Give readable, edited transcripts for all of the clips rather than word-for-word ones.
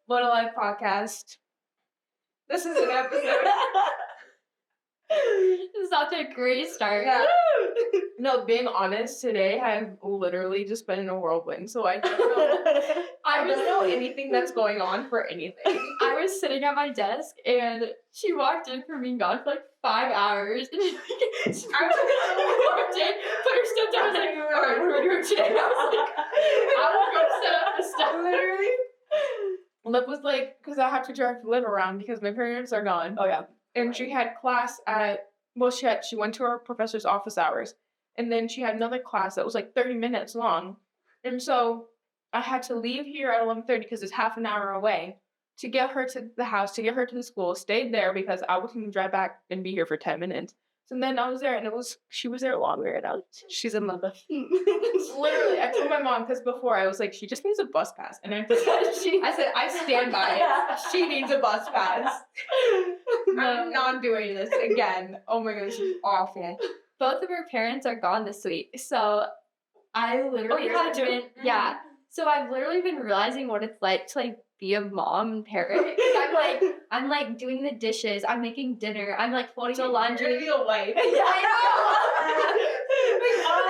Little Life Podcast. This is an episode. This is such a great start. Yeah. No, being honest, today I've literally just been in a whirlwind, so I don't know anything that's going on for anything. I was sitting at my desk and she walked in from being gone for like 5 hours. And she walked in, put her stuff down. I was like, all right, what are we doing today? I was like, I will go set up the stuff. Literally. Liv was like, because I have to drive Liv around because my parents are gone. Oh, yeah. And she had class at, she went to her professor's office hours. And then she had another class that was like 30 minutes long. And so I had to leave here at 11:30 because it's half an hour away to get her to the house, to get her to the school, stayed there because I was going to drive back and be here for 10 minutes. So then I was there and she was there longer and she's a mother. Literally, I told my mom because before I was like, she just needs a bus pass. And I said, I stand by it. She needs a bus pass. I'm not doing this again. Oh my gosh, she's awful. Both of her parents are gone this week. So I literally have been, So I've literally been realizing what it's like to like be a mom and parent. I'm like doing the dishes, I'm making dinner, I'm like folding the laundry. You're gonna be a wife. Yeah, I know.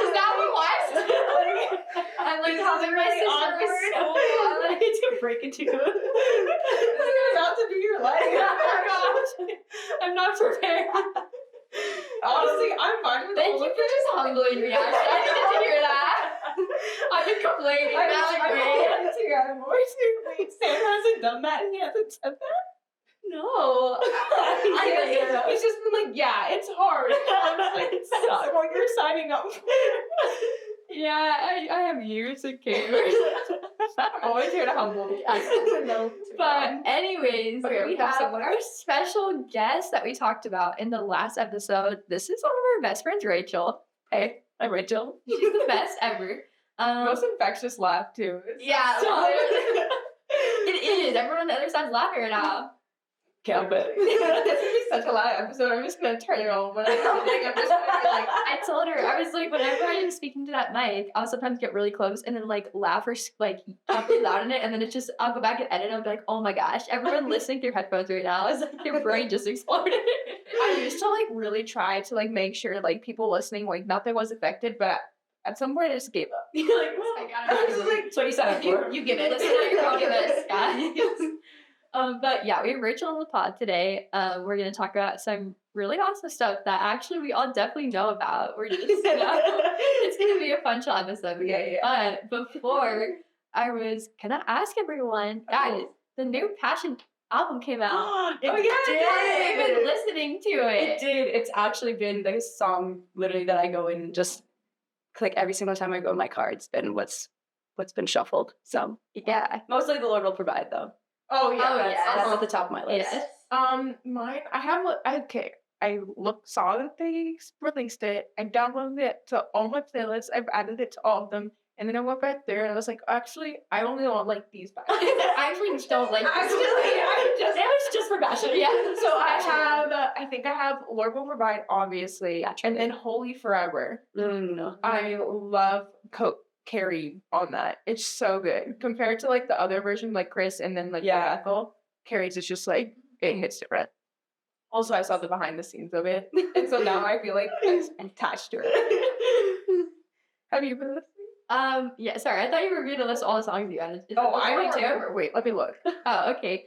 Is that what? I'm like helping my sister with school. I'm like to break into it. This is about to be your life. Oh my gosh. I'm not prepared. Honestly, I'm fine with Thank all you of for this humbling reaction. I needed to hear that. I've been complaining. I'm That's great. to more seriously. Sam hasn't done that and he hasn't said that. No. He's just been like, yeah, it's hard. I'm like, it's not what you're signing up for. Yeah, I have years of care. I'm always here to humble you. But anyways, Okay, we have our special guest that we talked about in the last episode. This is one of our best friends, Rachael. Hey, I'm Rachael. She's the best ever. Most infectious laugh, too. Yeah, it is. Everyone on the other side's laughing right now. Can't bet. This is gonna be such a loud episode. I'm just gonna turn it on when I'm editing. I'm just gonna be like, I told her, I was like, whenever I am speaking to that mic, I'll sometimes get really close and then like laugh or like talk really loud in it, and then I'll go back and edit and I'll be like, oh my gosh, everyone listening through headphones right now is like their brain just exploded. I used to like really try to like make sure like people listening like nothing was affected, but at some point I just gave up. You're like, oh my god, that's what you said. You get it. Listen to your podcast, guys. But yeah, we have Rachael on the pod today. We're going to talk about some really awesome stuff that actually we all definitely know about. We're just, it's going to be a fun chill episode. Yeah. But before, I was going to ask everyone, guys, the new Passion album came out. It did. I've been listening to it. It did. It's actually been the song literally that I go in and just click every single time I go in my car. It's been what's been shuffled. So yeah. Mostly The Lord Will Provide, though. Oh yeah, That's at the top of my list. Yes. Mine. I saw that they released it. I downloaded it to all my playlists. I've added it to all of them, and then I went back there and I was like, actually, I only want like these back. I actually don't like this. It was just for passion. Yeah. So I think I have Lord Will Provide, obviously, and then Holy Forever. I love Carrie on that. It's so good compared to like the other version, like Chris, and then like Ethel. Carrie's is just like it hits different. Also, I saw the behind the scenes of it, and so now I feel like I'm attached to it. Have you been listening? Yeah. Sorry, I thought you were going to list all the songs you added. I don't remember. Wait, let me look. Oh, okay.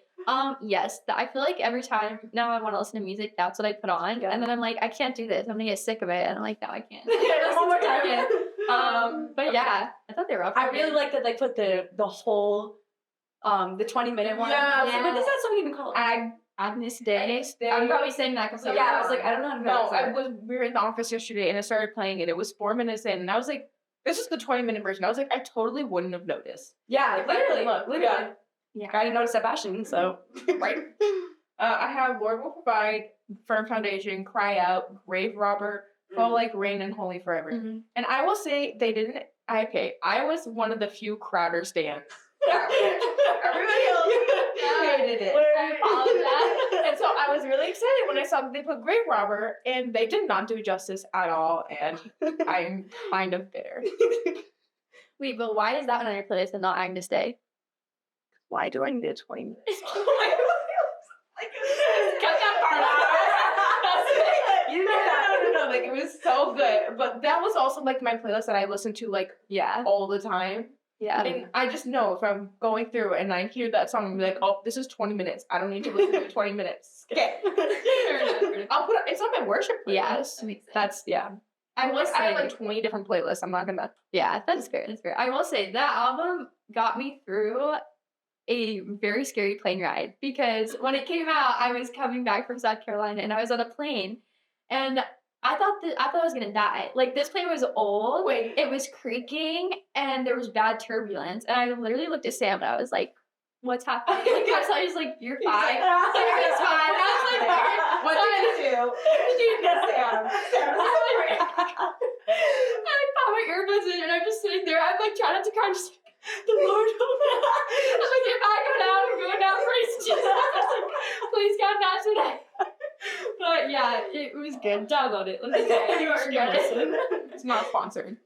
Yes. I feel like every time now I want to listen to music, that's what I put on, and then I'm like, I can't do this. I'm gonna get sick of it, and I'm like, no, I can't. One more time. But yeah, I thought they were up. I really like that they put the whole the 20-minute one. Yeah. What does that song even called? Agnes Day. I'm probably saying that completely. Yeah, I was like, I don't know how to we were in the office yesterday and I started playing it. It was 4 minutes in and I was like, this is the 20-minute version. I was like, I totally wouldn't have noticed. Yeah, literally. Yeah. I didn't notice that passion, so. Right. I have Lord Will Provide, Firm Foundation, Cry Out, Grave Robber, Fall Like Rain, and Holy Forever. Mm-hmm. And I will say they didn't. I was one of the few Crowder stands. Everybody else hated it. All of that. And so I was really excited when I saw that they put Grave Robber, and they did not do justice at all, and I'm kind of bitter. Wait, but why is that one on your playlist and not Agnes Day? why do I need 20 minutes? Cut that part out. You know, no. Like, it was so good. But that was also, like, my playlist that I listened to, like, Yeah. all the time. Yeah. And I just know if I'm going through and I hear that song, I'm like, oh, this is 20 minutes. I don't need to listen to it 20 minutes. Okay. I'll put it's on my worship playlist. Yeah, That's, yeah. I will I have say, like 20 different playlists. I'm not gonna. yeah, that's fair. That's fair. I will say that album got me through a very scary plane ride because when it came out, I was coming back from South Carolina and I was on a plane, and I thought I was gonna die. Like, this plane was old. Wait. It was creaking and there was bad turbulence. And I literally looked at Sam and I was like, "What's happening?" Like, I was like, "You're fine." It's fine. I was like, What did you do? I put my earbuds in and I'm just sitting there. I'm like trying not to cry. I'm just like, the Lord, I'm like, if I go down, I'm going down. Praise Jesus. I was like, please God, not today. But yeah, it was good. Download it. Let me say you are good. It's not sponsored.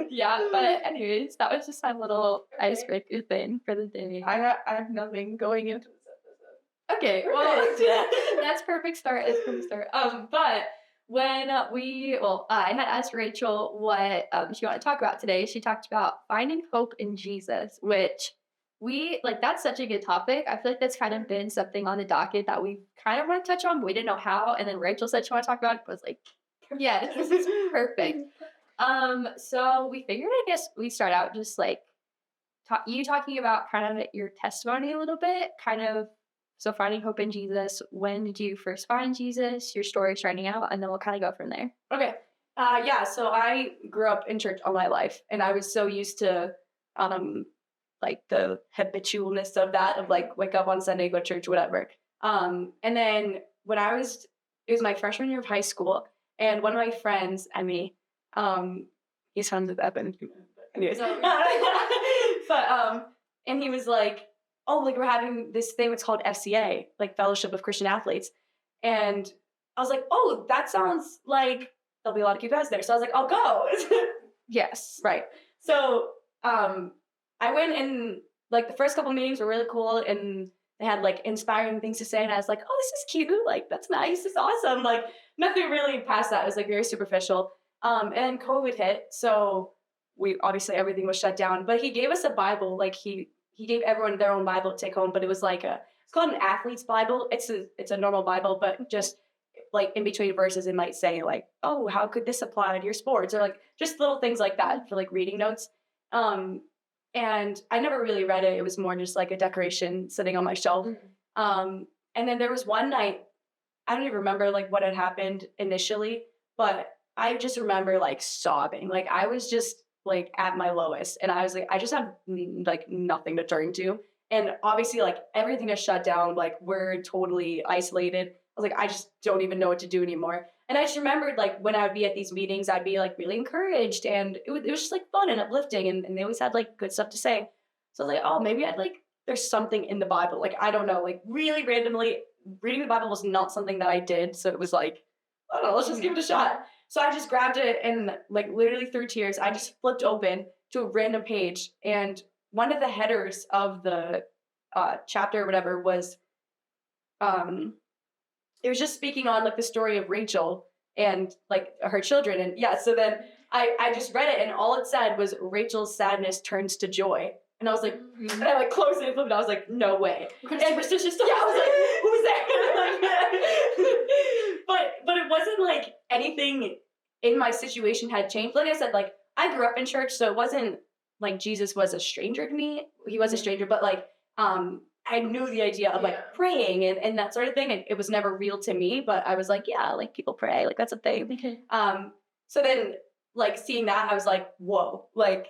Yeah, but anyways, that was just my little icebreaker thing for the day. I have nothing going into this episode. Okay, well, that's perfect start. That's perfect start. But when I had asked Rachel what she wanted to talk about today. She talked about finding hope in Jesus, which that's such a good topic. I feel like that's kind of been something on the docket that we kind of want to touch on, but we didn't know how. And then Rachel said she wanted to talk about it. I was like, yeah, this is perfect. So we figured, I guess we start out just like you talking about kind of your testimony a little bit, kind of. So finding hope in Jesus, when did you first find Jesus, your story starting out, and then we'll kind of go from there. Okay. Yeah, so I grew up in church all my life, and I was so used to like the habitualness of that, of like wake up on Sunday, go to church, whatever. And then it was my freshman year of high school, and one of my friends, Emmy, he's friends with Evan. Anyways. But and he was like, oh, like we're having this thing that's called FCA, like Fellowship of Christian Athletes. And I was like, oh, that sounds like there'll be a lot of cute guys there. So I was like, I'll go. Yes, right. So I went, and like the first couple meetings were really cool, and they had like inspiring things to say. And I was like, oh, this is cute. Like, that's nice. It's awesome. Like, nothing really past that. It was like very superficial. And then COVID hit. So obviously everything was shut down. But he gave us a Bible. Like he gave everyone their own Bible to take home, but it was like it's called an athlete's Bible. It's a normal Bible, but just like in between verses, it might say like, oh, how could this apply to your sports? Or like just little things like that for like reading notes. And I never really read it. It was more just like a decoration sitting on my shelf. And then there was one night, I don't even remember like what had happened initially, but I just remember like sobbing. Like I was just like at my lowest, and I was like, I just have like nothing to turn to, and obviously like everything is shut down, like we're totally isolated. I was like, I just don't even know what to do anymore. And I just remembered like when I'd be at these meetings, I'd be like really encouraged, and it was just like fun and uplifting, and they always had like good stuff to say. So I was like, oh, maybe there's something in the Bible. Like, I don't know, like really randomly reading the Bible was not something that I did, so it was like, I don't know, let's just give it a shot. So I just grabbed it, and like literally through tears, I just flipped open to a random page, and one of the headers of the chapter or whatever was, it was just speaking on like the story of Rachel and like her children, and yeah. So then I just read it, and all it said was Rachel's sadness turns to joy, and I was like, and I like closed it and flipped it. I was like, no way. And yeah, I was like, who's that? But it wasn't like anything in my situation had changed. Like I said, like I grew up in church, so it wasn't like Jesus was a stranger to me. He was a stranger, but like I knew the idea of like praying and that sort of thing, and it was never real to me. But I was like, yeah, like people pray, like that's a thing. So then like seeing that, I was like, whoa, like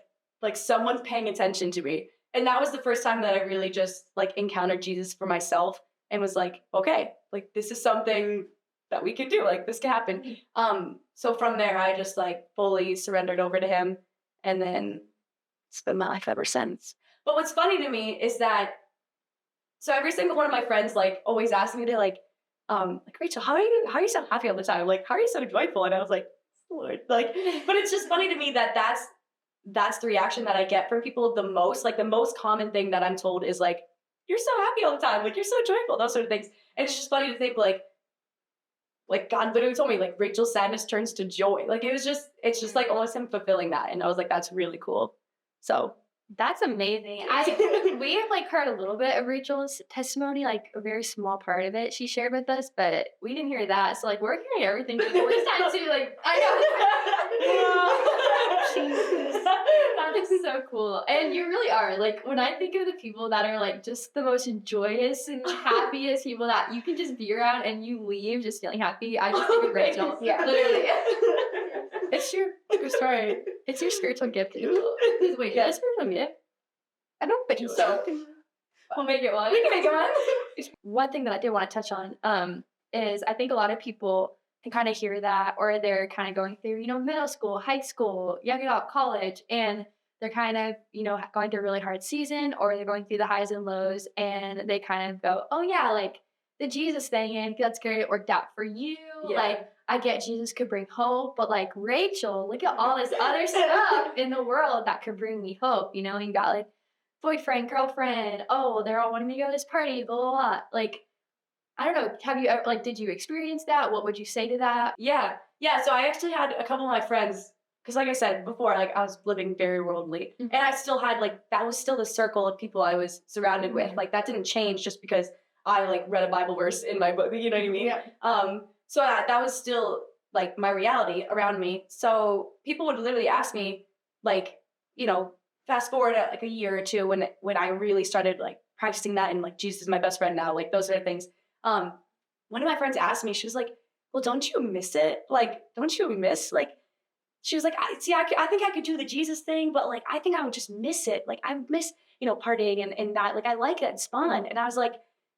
someone's paying attention to me, and that was the first time that I really just like encountered Jesus for myself and was like, okay, like this is something that we could do, like this can happen. So from there, I just like fully surrendered over to him, and then it's been my life ever since. But what's funny to me is that, so every single one of my friends like always ask me to like Rachel, how are you so happy all the time? Like, how are you so joyful? And I was like, Lord, like, but it's just funny to me that that's the reaction that I get from people the most. Like the most common thing that I'm told is like, you're so happy all the time. Like, you're so joyful, those sort of things. And it's just funny to think, like God literally told me, like, Rachel's sadness turns to joy. Like, it's just like almost him fulfilling that. And I was like, that's really cool. So That's amazing. We have like heard a little bit of Rachel's testimony, like a very small part of it she shared with us, but we didn't hear that. So like we're hearing everything for the first time too. Like I know. That is so cool. And you really are. Like when I think of the people that are like just the most joyous and happiest people that you can just be around and you leave just feeling happy, I just think of Rachel. Yeah. Literally. It's your story. It's your spiritual gift. Wait, Yeah. that's spiritual gift? I don't think so. We'll make it one. We can make it one. One thing that I did want to touch on is I think a lot of people can kind of hear that, or they're kind of going through, middle school, high school, young adult, college, and they're kind of, going through a really hard season, or they're going through the highs and lows, and they kind of go, oh yeah, like the Jesus thing, and that's great, it worked out for you. Yeah. Like, I get Jesus could bring hope, but like Rachel, look at all this other stuff in the world that could bring me hope, you got like boyfriend, girlfriend, oh, they're all wanting to go to this party, blah, blah, blah. Like, I don't know, have you ever, like, did you experience that? What would you say to that? Yeah. So I actually had a couple of my friends, because like I said before, like I was living very worldly, and I still had like, that was still the circle of people I was surrounded with. Like that didn't change just because I like read a Bible verse in my book, you know what I mean? Yeah. So that was still like my reality around me. So people would literally ask me, like, fast forward like a year or two when I really started like practicing that, and like Jesus is my best friend now, like those sort of things. One of my friends asked me, she was like, well, don't you miss it? Like, don't you miss, like, she was like, I think I could do the Jesus thing, but like, I think I would just miss it. Like, I miss, partying and that, like, I like it, it's fun. And I was like,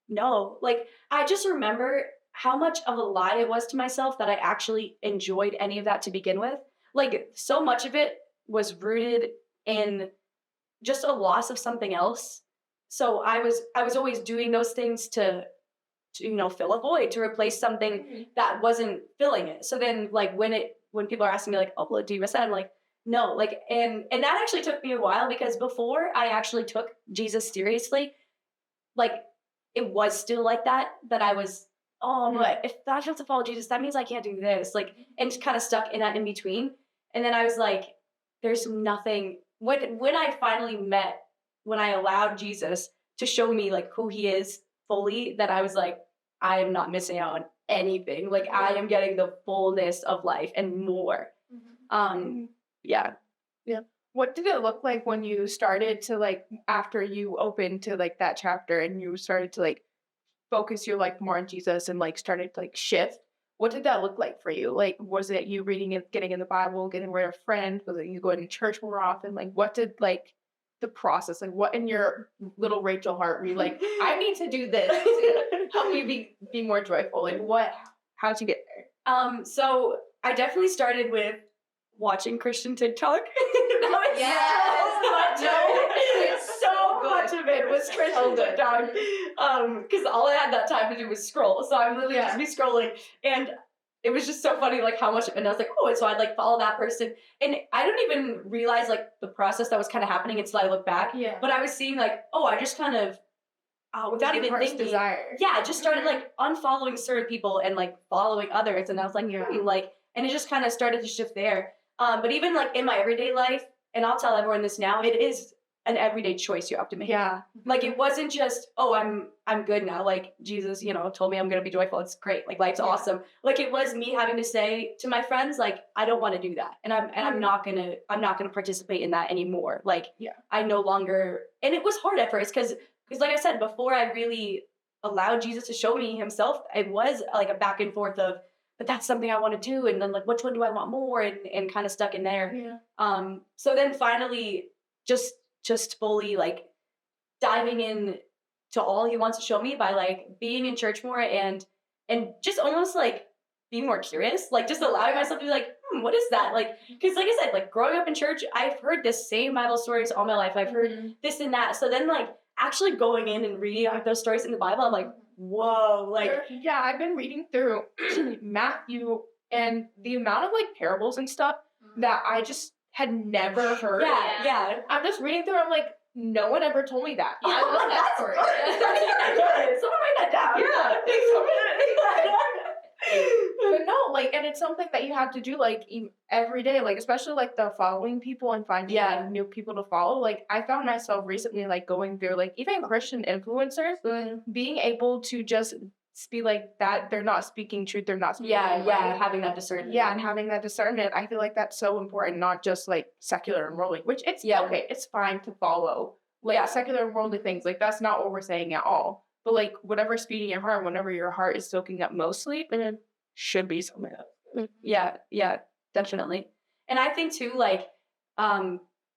no, like, I just remember how much of a lie it was to myself that I actually enjoyed any of that to begin with. Like, so much of it was rooted in just a loss of something else. So I was always doing those things to fill a void, to replace something that wasn't filling it. So then like when people are asking me like, oh, well, do you miss that? I'm like, no, like, and that actually took me a while, because before I actually took Jesus seriously, like it was still like that I was, oh, but if I have to follow Jesus, that means I can't do this, like, and just kind of stuck in that in between. And then I was like, there's nothing, when I finally when I allowed Jesus to show me like who he is fully, that I was like, I am not missing out on anything. Like I am getting the fullness of life and more. Yeah. What did it look like when you started to like, after you opened to like that chapter and you started to like focus your life more on Jesus and like started to like shift? What did that look like for you? Like, was it you reading it, getting in the Bible, getting rid of friends? Was it you going to church more often? Like, what did like the process, like what in your little Rachel heart were you like, I need to do this to help me be more joyful? Like how'd you get there? So I definitely started with watching Christian TikTok. So much of it was Christian TikTok. Because all I had that time to do was scroll. So I would literally just be scrolling. And it was just so funny, like how much, and I was like, oh, and so I'd like follow that person. And I don't even realize like the process that was kind of happening until I look back. Yeah. But I was seeing like, oh, I just kind of, without even thinking, desire. Yeah, I just started like unfollowing certain people and like following others. And I was like, like, and it just kind of started to shift there. But even like in my everyday life, and I'll tell everyone this now, it is an everyday choice you have to make. Yeah. Like it wasn't just, oh, I'm good now. Like Jesus, told me I'm gonna be joyful. It's great. Like life's awesome. Like it was me having to say to my friends, like, I don't want to do that. And I'm not gonna participate in that anymore. Like I no longer, and it was hard at first because like I said, before I really allowed Jesus to show me himself, it was like a back and forth of, but that's something I want to do. And then like, which one do I want more? And kind of stuck in there. Yeah. So then finally just fully like diving in to all he wants to show me by like being in church more and just almost like being more curious, like just allowing myself to be like, what is that? Like, because like I said, like growing up in church, I've heard the same Bible stories all my life. I've heard this and that. So then like actually going in and reading those stories in the Bible, I'm like, whoa, like. Yeah, I've been reading through Matthew and the amount of like parables and stuff that I just had never heard. Yeah. I'm just reading through, I'm like, no one ever told me that. Yeah, I love that story. Someone write that down. But no, like, and it's something that you have to do, like, every day, like, especially, like, the following people and finding, like, new people to follow. Like, I found myself recently, like, going through, like, even Christian influencers, being able to just be like that, they're not speaking truth, they're not speaking right. Having that discernment. Yeah, and having that discernment, I feel like that's so important, not just, like, secular and worldly, which it's, okay, it's fine to follow, like, secular and worldly things, like, that's not what we're saying at all. But, like, whatever's feeding your heart, whenever your heart is soaking up mostly, should be something else. Yeah, definitely. And I think too, like,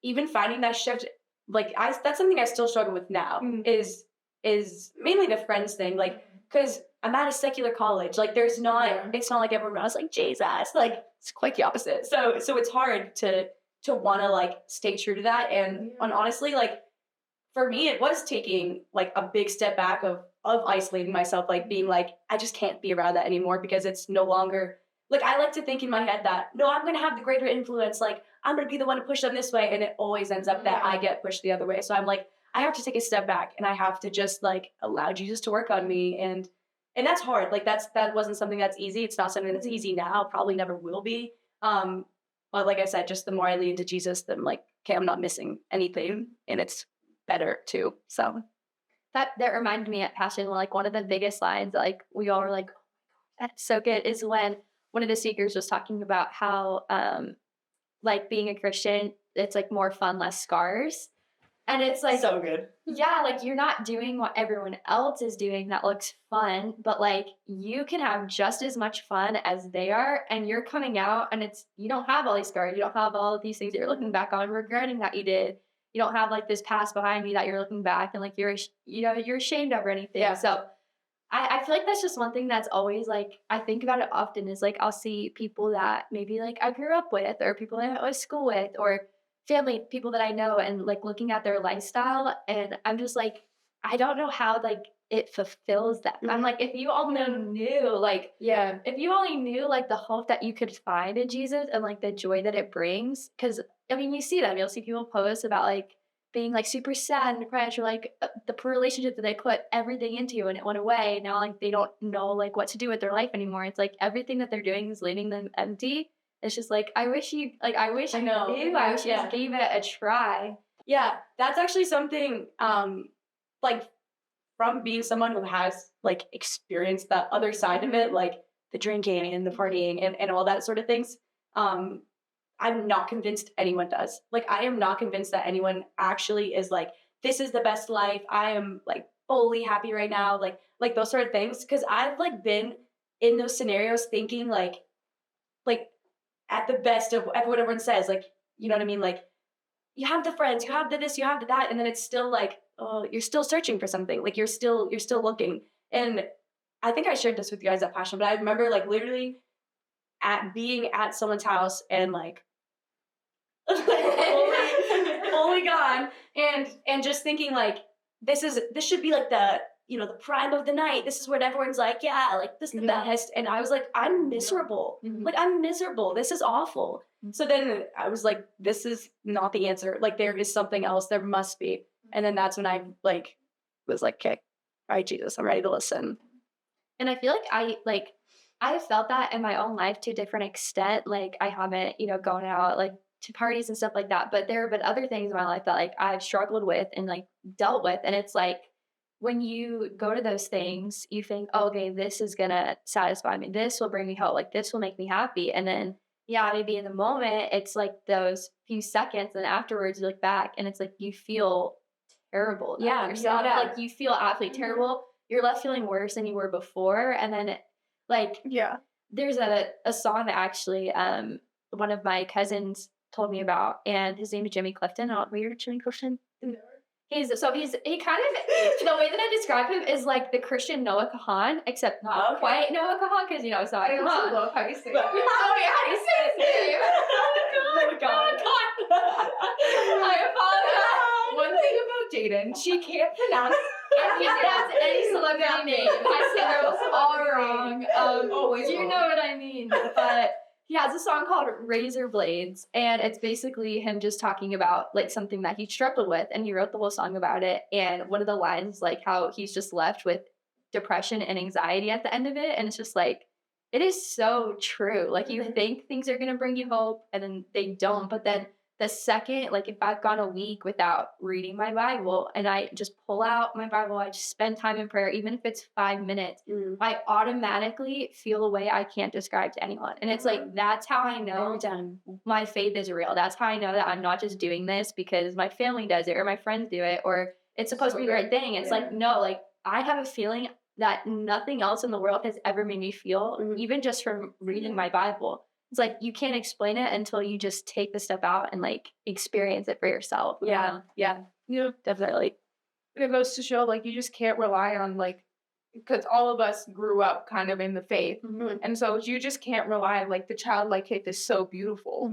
even finding that shift, like, that's something I still struggle with now. Is mainly the friends thing, like, because I'm at a secular college, like, there's not, it's not like everyone else, like, Jesus, like, it's quite the opposite. So it's hard to want to, like, stay true to that, and honestly, like, for me, it was taking, like, a big step back of isolating myself, like, being like, I just can't be around that anymore because it's no longer, like, I like to think in my head that, no, I'm going to have the greater influence, like, I'm going to be the one to push them this way, and it always ends up that I get pushed the other way. So I'm like, I have to take a step back, and I have to just, like, allow Jesus to work on me, and that's hard. Like, that wasn't something that's easy. It's not something that's easy now, probably never will be. But like I said, just the more I lean into Jesus, then, like, okay, I'm not missing anything, and it's better too. So that reminded me at Passion, like, one of the biggest lines, like, we all were like, that's so good, is when one of the speakers was talking about how like, being a Christian, it's, like, more fun, less scars. And it's like, so good. Yeah, like, you're not doing what everyone else is doing that looks fun, but, like, you can have just as much fun as they are, and you're coming out, and you don't have all these scars, you don't have all of these things that you're looking back on regretting that you did. You don't have, like, this past behind you that you're looking back and, like, you're ashamed of or anything. Yeah. So I feel like that's just one thing that's always, like, I think about it often is, like, I'll see people that maybe, like, I grew up with, or people that I went to school with, or family, people that I know, and, like, looking at their lifestyle, and I'm just like, I don't know how, like, it fulfills that. I'm like, if you only knew, like, if you only knew, like, the hope that you could find in Jesus and, like, the joy that it brings, because, I mean, you see them, you'll see people post about, like, being, like, super sad and depressed, or, like, the poor relationship that they put everything into and it went away. Now, like, they don't know, like, what to do with their life anymore. It's like everything that they're doing is leaving them empty. It's just like, I wish you knew. I wish you just gave it a try. Yeah, that's actually something, like, from being someone who has, like, experienced that other side of it, like the drinking and the partying and all that sort of things. I'm not convinced anyone does. Like, I am not convinced that anyone actually is like, this is the best life. I am, like, fully happy right now. Like those sort of things. Cause I've, like, been in those scenarios thinking like at the best of what everyone says, like, you know what I mean? Like, you have the friends, you have the this, you have the that. And then it's still like, oh, you're still searching for something. Like, you're still looking. And I think I shared this with you guys at Passion, but I remember, like, literally being at someone's house and, like, fully gone, and just thinking, like, this should be, like, the, you know, the prime of the night. This is when everyone's like, yeah, like, this is the best. And I was like, I'm miserable. Like, I'm miserable. This is awful. So then I was like, this is not the answer. Like, there is something else. There must be. And then that's when I, like, was like, okay, all right, Jesus, I'm ready to listen. And I feel like I have felt that in my own life to a different extent. Like, I haven't, you know, gone out, like, to parties and stuff like that. But there have been other things in my life that, like, I've struggled with and, like, dealt with. And it's like, when you go to those things, you think, oh, okay, this is going to satisfy me. This will bring me hope. Like, this will make me happy. And then, yeah, maybe in the moment, it's like those few seconds. And afterwards, you look back and it's like, you feel terrible. Yourself. Like, you feel absolutely terrible. You're left feeling worse than you were before. And then, there's a song that actually one of my cousins told me about, and his name is Jimmy Clifton. I don't know, you're Jimmy Clifton? No. He kind of, the way that I describe him is like the Christian Noah Kahan, except not quite Noah Kahan, because, you know, it's not Kahan. I love how you say it. Oh, yeah, how do you say his name? Oh, God. I apologize. One thing about Jaden, she can't pronounce any celebrity name. I say those all wrong. Always you wrong. know what I mean. But he has a song called Razor Blades, and it's basically him just talking about like something that he struggled with, and he wrote the whole song about it. And one of the lines is like how he's just left with depression and anxiety at the end of it, and it's just like it is so true. Like you think things are gonna bring you hope, and then they don't. But then the second, like if I've gone a week without reading my Bible and I just pull out my Bible, I just spend time in prayer, even if it's 5 minutes, I automatically feel a way I can't describe to anyone. And it's like, that's how I know my faith is real. That's how I know that I'm not just doing this because my family does it or my friends do it or it's supposed to be the right thing. It's like, no, like I have a feeling that nothing else in the world has ever made me feel, even just from reading my Bible. It's like you can't explain it until you just take the step out and like experience it for yourself. Yeah, definitely. It goes to show like you just can't rely on like because all of us grew up kind of in the faith, and so you just can't rely on like the childlike faith is so beautiful,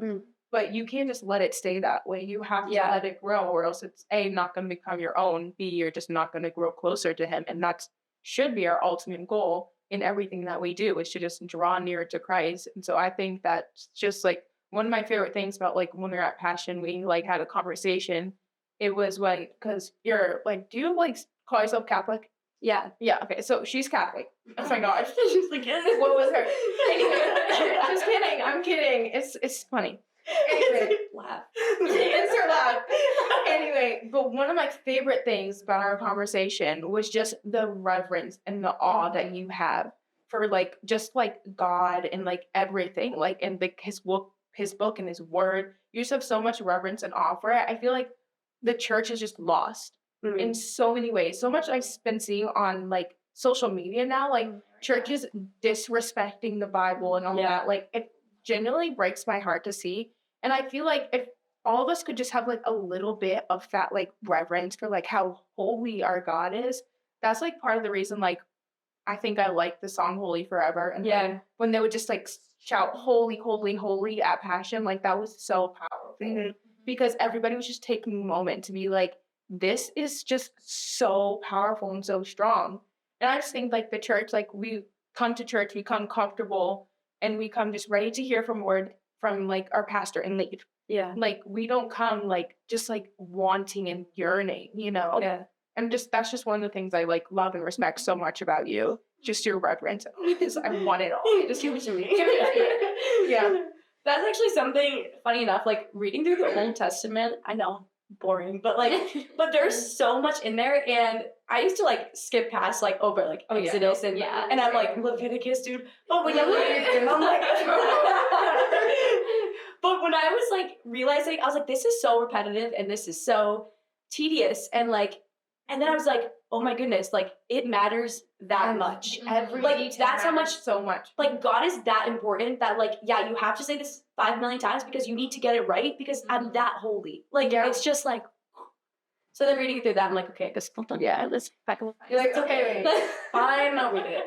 but you can't just let it stay that way. You have to let it grow, or else it's A, not going to become your own. B, you're just not going to grow closer to Him, and that should be our ultimate goal. In everything that we do is to just draw near to Christ. And so I think that's just like one of my favorite things about like when we were at Passion, we like had a conversation. It was when, because you're like, do you like call yourself Catholic? Yeah. Yeah. Okay. So she's Catholic. Oh my gosh. She's like, what was her? Anyway, just kidding. I'm kidding. It's funny. Anyway, laugh. Insert laugh. Anyway, but one of my favorite things about our conversation was just the reverence and the awe that you have for like just like God and like everything, like and like his book and his word. You just have so much reverence and awe for it. I feel like the church is just lost in so many ways. So much I've been seeing on like social media now, like churches disrespecting the Bible and all that. Like it genuinely breaks my heart to see. And I feel like if all of us could just have like a little bit of that like reverence for like how holy our God is, that's like part of the reason like I think I like the song Holy Forever. And like, when they would just like shout holy, holy, holy at Passion, like that was so powerful. Because everybody was just taking a moment to be like, this is just so powerful and so strong. And I just think like the church, like we come to church, we come comfortable and we come just ready to hear from like our pastor and leave. Yeah. Like we don't come like just like wanting and yearning, you know? Yeah. And just that's just one of the things I like love and respect so much about you. Just your reverence. Because I want it all. Just give it to me. Yeah. That's actually something funny enough, like reading through the Old Testament, I know, boring, but like but there's so much in there and I used to like skip past like over like Exodus and I'm like Leviticus, dude. But when I'm like but when I was like realizing, I was like, this is so repetitive and this is so tedious and then I was like, oh my goodness, like it matters that much. Like that's how much, so much. Like God is that important that like, you have to say this 5 million times because you need to get it right because I'm that holy. Like it's just like, so then reading through that, I'm like, okay, this let's back up. You're like, okay, wait. Fine, I'll read it.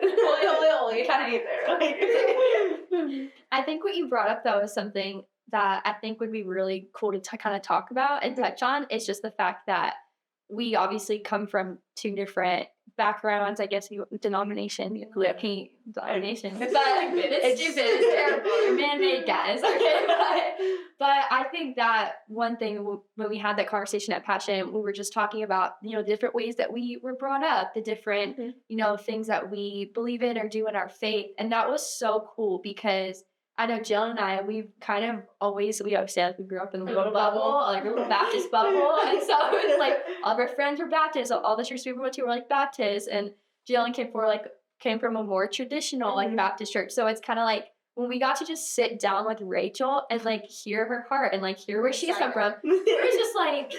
You kind of need there. I think what you brought up though is something that I think would be really cool to kind of talk about and touch on. It's just the fact that we obviously come from two different backgrounds, I guess, denomination. It's stupid. It's terrible. You're man-made, guys. Okay, but I think that one thing when we had that conversation at Passion, we were just talking about, the different ways that we were brought up, the different, things that we believe in or do in our faith. And that was so cool because I know Jill and I, we've kind of always, we always say like we grew up in a little bubble, like a little Baptist bubble. And so it's like all of our friends were Baptist, all the churches we went to were like Baptist. And Jill and came from a more traditional like Baptist church. So it's kind of like when we got to just sit down with Rachael and like hear her heart and like hear where she's come from, it was just like,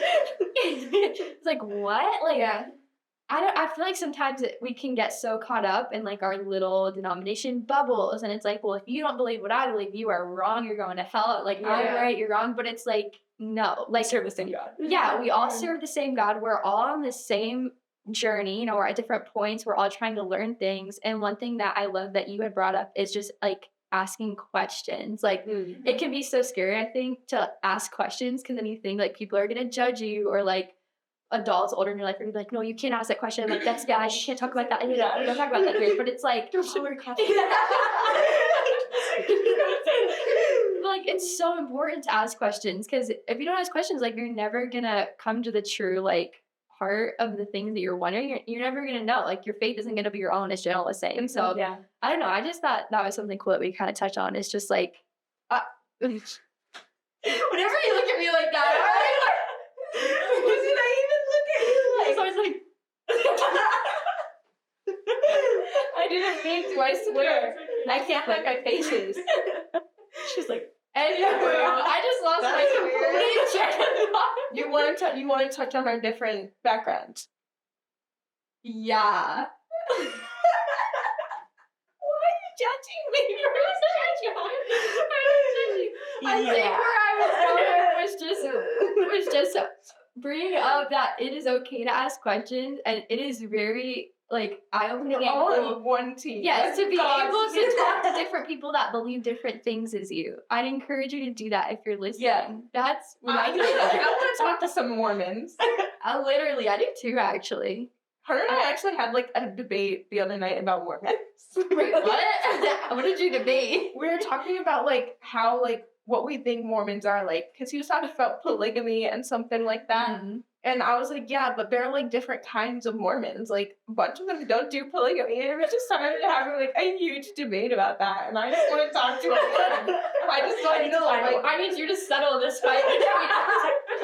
it's like, what? Like, I feel like sometimes we can get so caught up in like our little denomination bubbles and it's like, well, if you don't believe what I believe, you are wrong. You're going to hell. Like, I'm right, you're wrong. But it's like, no. Like, serve the same God. Yeah, we all serve the same God. We're all on the same journey. We're at different points. We're all trying to learn things. And one thing that I love that you had brought up is just like asking questions. Like, it can be so scary, I think, to ask questions because then you think like people are going to judge you or like, adults older in your life are like, no, you can't ask that question. I'm like, that's guys, you can't talk about that. Don't talk about that here. But it's like, like, it's so important to ask questions, because if you don't ask questions, like, you're never gonna come to the true, like, heart of the things that you're wondering. You're never gonna know. Like, your faith isn't gonna be your own, as Jenna was saying. So, Yeah. I don't know. I just thought that was something cool that we kind of touched on. It's just like, whenever you look at me like that, Did I even look at you like? so I was like, I didn't mean to, I swear. I can't like my faces. She's like, Anyway, I just lost my complete train of thought. You want to touch on our different backgrounds. Yeah. Why are you judging me? You're I think where I was going was just bringing up that it is okay to ask questions, and it is very like eye-opening. We're all in one team. Yes, to be God. able to talk to different people that believe different things as you. I'd encourage you to do that if you're listening. Yeah. That's I want to talk to some Mormons. literally, I do too, actually. Her and I actually had like a debate the other night about Mormons. Wait, what? What did you debate? We were talking about like how like what we think Mormons are like, because he was talking about polygamy and something like that. Mm-hmm. And I was like, yeah, but there are like different kinds of Mormons. Like a bunch of them don't do polygamy. And we just started having like a huge debate about that. And I just want to talk to a Mormon. I just want to know. Like, I need you to settle this fight.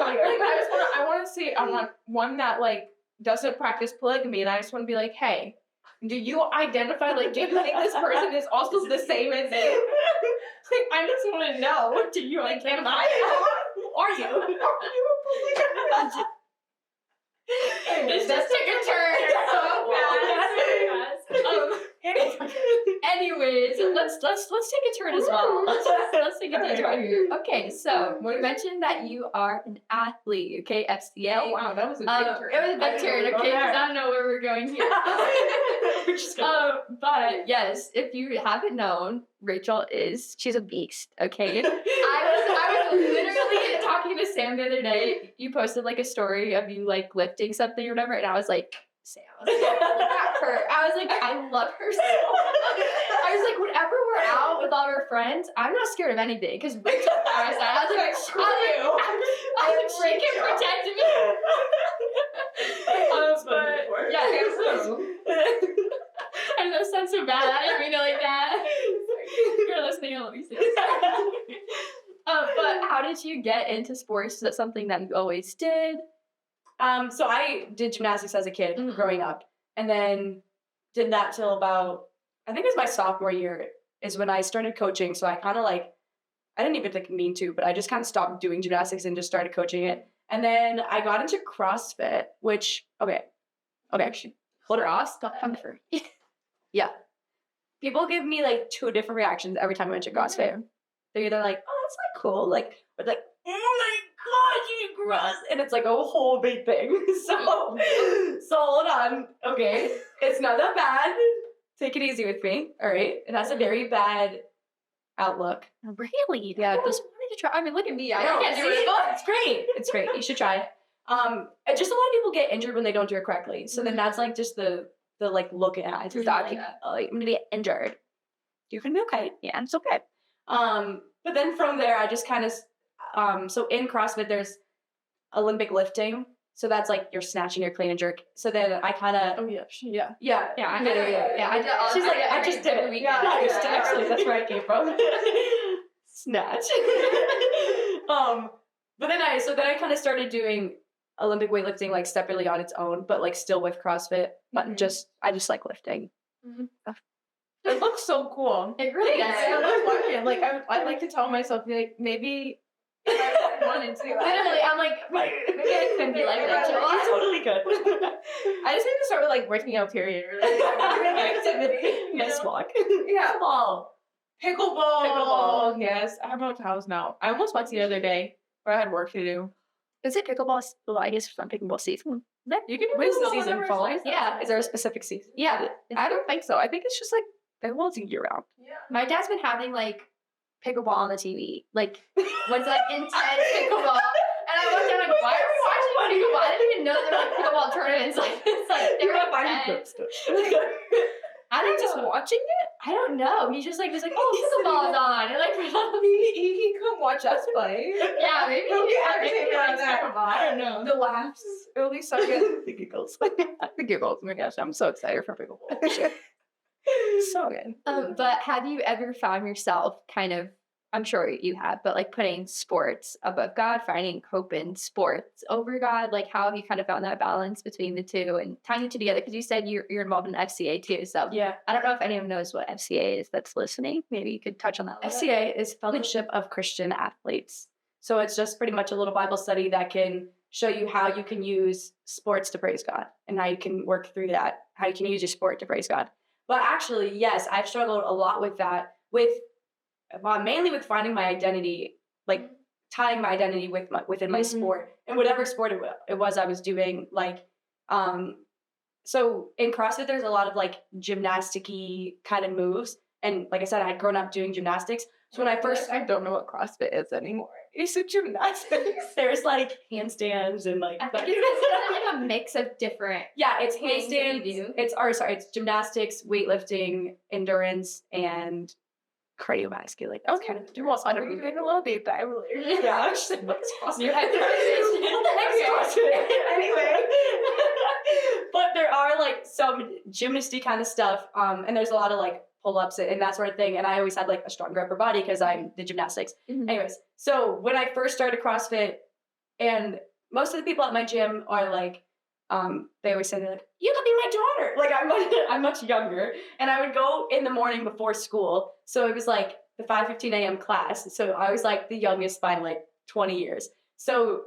I want to see. I want one that like doesn't practice polygamy, and I just want to be like, hey, do you identify like? Do you think this person is also the same as you? Like, I just want to know. Do you like? Am I? Who are you? Are you a polygamist? This just took a turn so fast. Anyways, let's take a turn as well. Let's take a turn here. Okay, so we mentioned that you are an athlete. Okay, FCA. Oh wow, that was a big turn. It was a big turn. Okay, because I don't know where we're going here. But yes, if you haven't known, Rachel she's a beast. Okay, I was literally talking to Sam the other day. You posted like a story of you like lifting something or whatever, and I was like, Sam, look at her. I was like, I love her so much. I was like, whenever we're out with all our friends, I'm not scared of anything because Rachel I was like, Screw you. I was like, she can protect me. But yeah, I know that sounds so bad. I didn't mean it like that. If you're listening, I'll let me say this. But how did you get into sports? Is that something that you always did? So I did gymnastics as a kid growing up, and then did that till about, I think it was my sophomore year is when I started coaching. So I kind of like, I didn't even like mean to, but I just kind of stopped doing gymnastics and just started coaching it. And then I got into CrossFit, which, okay, hold on. Stop comfort. Yeah. People give me like two different reactions every time I mention CrossFit. They're either like, oh, that's like cool, like, or like, oh my God, you gross. And it's like a whole big thing. So hold on. Okay. It's not that bad. Take it easy with me. All right. It has a very bad outlook. Really? Yeah, just wanted to try. I mean, look at me. I No, can't do see? it. It's great. It's great. You should try it. And just a lot of people get injured when they don't do it correctly. So then that's like just the like look at it. It's like, oh, I'm gonna get injured. You can be okay. Yeah, it's okay. But then from there, I just kind of, so in CrossFit, there's Olympic lifting. So that's like you're snatching your clean and jerk. So then I kind of, Oh yeah, yeah. Yeah, I did it. Yeah, I did. She's like, I just did it. Yeah, I just did it. Actually, that's where I came from. Snatch. But then I kind of started doing Olympic weightlifting like separately on its own, but like still with CrossFit. But I just like lifting. It looks so cool. It really does. I love watching. Like I'd like to tell myself like maybe if I wanted to. Literally, I'm like, maybe I couldn't be like that. You totally good. I just need to start with like working out period or like activity. Nice walk. Yeah. Ball. Pickleball. Yes. I have no towels now. I almost went the other day, but I had work to do. Is it pickleball? Well, I guess some pickleball season. You can When's the pickleball season? whenever Fall? it's nice. Yeah. Is there a specific season? Yeah. I don't think so. I think it's just like pickleball's year round. Yeah. My dad's been having like pickleball on the TV. Like, when's that intense pickleball? And I looked at him like, why are we watching pickleball? I didn't even know there were like pickleball tournaments. Like, it's like, they're intense. I don't Just know. watching it? I don't know. He's just like, oh, pickleball's on. And like, we're He can come watch us play. Yeah, maybe He'll he get maybe everything he out of likes that. Pokemon. I don't know. The laughs, at least I get the giggles. The giggles. Oh my gosh, I'm so excited for pickleball. So good. But have you ever found yourself kind of, I'm sure you have, but like putting sports above God, finding hope in sports over God? Like, how have you kind of found that balance between the two and tying the two together? Because you said you're involved in FCA too. So Yeah. I don't know if anyone knows what FCA is that's listening. Maybe you could touch on that a little bit. FCA is Fellowship of Christian Athletes. So it's just pretty much a little Bible study that can show you how you can use sports to praise God and how you can work through that, how you can use your sport to praise God. But actually, yes, I've struggled a lot with that, mainly with finding my identity, like tying my identity within my sport and whatever sport it was I was doing. Like, so in CrossFit, there's a lot of like gymnastic-y kind of moves. And like I said, I'd grown up doing gymnastics. So when I don't know what CrossFit is anymore. It's a gymnastics. there's like handstands and like, I think it's like a mix of different. yeah, it's things that you handstands. do. It's gymnastics, weightlifting, endurance, and cardiovascular. Like that's kind of Do want to be doing a little deep dive later. yeah. I'm just like, what's CrossFit? You had to- What the heck's CrossFit? Anyway, but there are like some gymnasty kind of stuff, and there's a lot of like pull-ups and that sort of thing. And I always had like a stronger upper body because I did gymnastics. Mhm. Anyways, so when I first started CrossFit, and most of the people at my gym are like, they always say they're like, you could be my daughter. Like I'm much younger, and I would go in the morning before school. So it was like the 5:15 a.m. class. So I was like the youngest by like 20 years. So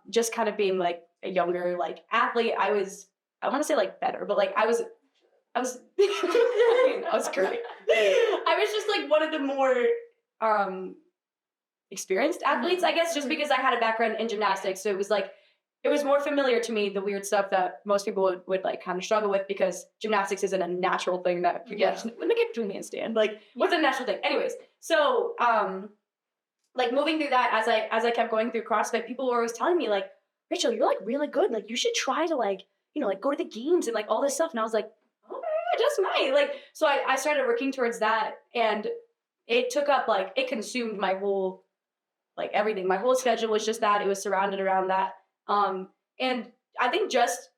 just kind of being like a younger like athlete, I want to say like better, but like I was I was great. I was just like one of the more experienced athletes, I guess, just because I had a background in gymnastics. So it was like, it was more familiar to me, the weird stuff that most people would like kind of struggle with, because gymnastics isn't a natural thing that you get when they get to a handstand. Like, what's a natural thing? Anyways, so like moving through that as I kept going through CrossFit, people were always telling me like, Rachel, you're like really good. Like you should try to like, you know, like go to the games and like all this stuff. And I was like, okay, I just might. Like, so I started working towards that, and it took up like, it consumed my whole, like everything. My whole schedule was just that. It was surrounded around that. And I think just